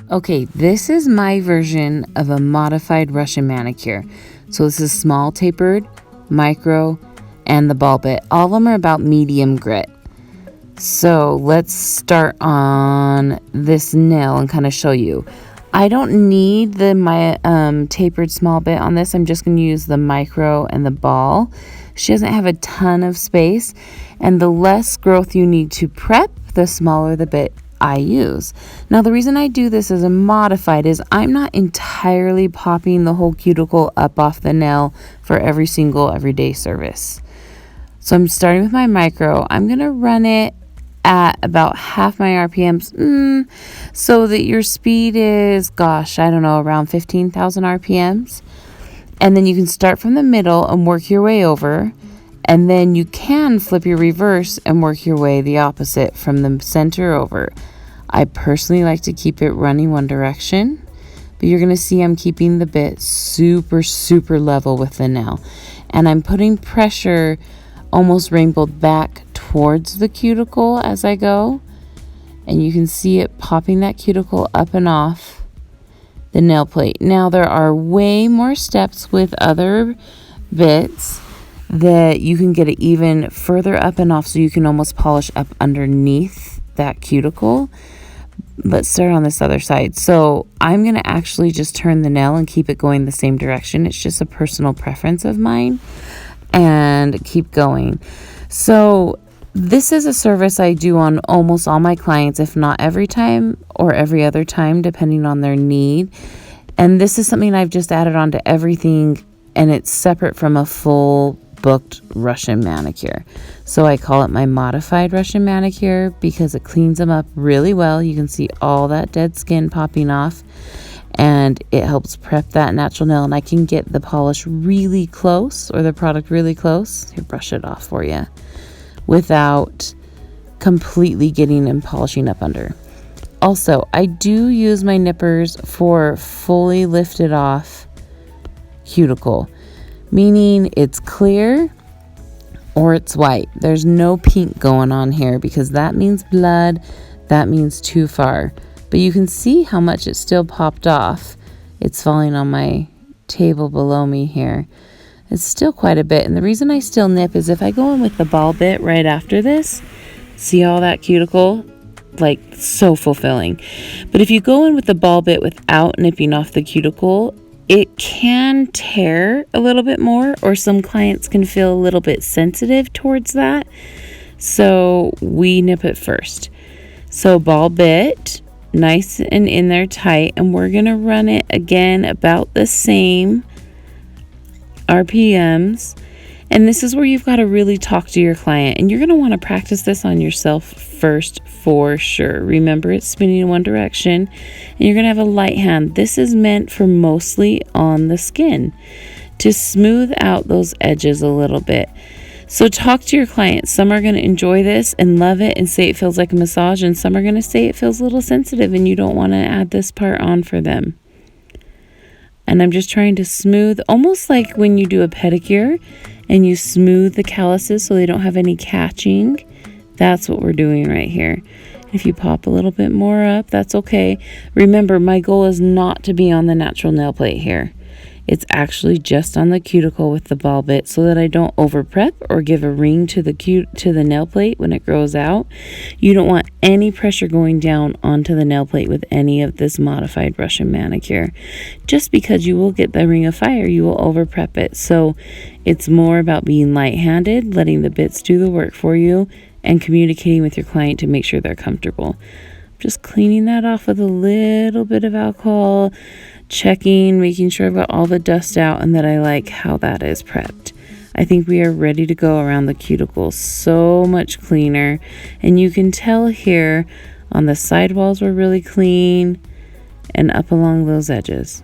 Okay, this is my version of a modified Russian manicure. So this is small tapered, micro, and the ball bit. All of them are about medium grit. So let's start on this nail and kind of show you. I don't need the tapered small bit on this. I'm just going to use the micro and the ball. She doesn't have a ton of space, and the less growth you need to prep, the smaller the bit I use. Now, the reason I do this as a modified is I'm not entirely popping the whole cuticle up off the nail for every single everyday service. So I'm starting with my micro. I'm going to run it at about half my RPMs, so that your speed is, around 15,000 RPMs. And then you can start from the middle and work your way over. And then you can flip your reverse and work your way the opposite from the center over. I personally like to keep it running one direction, but you're going to see I'm keeping the bit super, super level with the nail. And I'm putting pressure almost rainbowed back towards the cuticle as I go. And you can see it popping that cuticle up and off the nail plate. Now, there are way more steps with other bits that you can get it even further up and off, so you can almost polish up underneath that cuticle. Let's start on this other side. So I'm going to actually just turn the nail and keep it going the same direction. It's just a personal preference of mine, and keep going. So this is a service I do on almost all my clients, if not every time or every other time, depending on their need. And this is something I've just added on to everything, and it's separate from a full booked Russian manicure. So I call it my modified Russian manicure because it cleans them up really well. You can see all that dead skin popping off, and it helps prep that natural nail. And I can get the polish really close, or the product really close. Here, brush it off for you, without completely getting and polishing up under. Also, I do use my nippers for fully lifted off cuticle, meaning it's clear or it's white. There's no pink going on here because that means blood. That means too far. But you can see how much it still popped off. It's falling on my table below me here. It's still quite a bit. And the reason I still nip is if I go in with the ball bit right after this, see all that cuticle? Like, so fulfilling. But if you go in with the ball bit without nipping off the cuticle, it can tear a little bit more, or some clients can feel a little bit sensitive towards that. So we nip it first. So ball bit, nice and in there tight, and we're going to run it again about the same RPMs. And this is where you've got to really talk to your client, and you're going to want to practice this on yourself first for sure. Remember, it's spinning in one direction, and you're going to have a light hand. This is meant for mostly on the skin to smooth out those edges a little bit. So talk to your client. Some are going to enjoy this and love it and say it feels like a massage, and some are going to say it feels a little sensitive and you don't want to add this part on for them. And I'm just trying to smooth, almost like when you do a pedicure and you smooth the calluses so they don't have any catching. That's what we're doing right here. If you pop a little bit more up, that's okay. Remember, my goal is not to be on the natural nail plate here. It's actually just on the cuticle with the ball bit, so that I don't over prep or give a ring to the nail plate when it grows out. You don't want any pressure going down onto the nail plate with any of this modified Russian manicure. Just because you will get the ring of fire, you will over prep it. So it's more about being light-handed, letting the bits do the work for you, and communicating with your client to make sure they're comfortable. Just cleaning that off with a little bit of alcohol, checking, making sure I've got all the dust out and that I like how that is prepped. I think we are ready to go around the cuticle so much cleaner. And you can tell here on the sidewalls we're really clean, and up along those edges.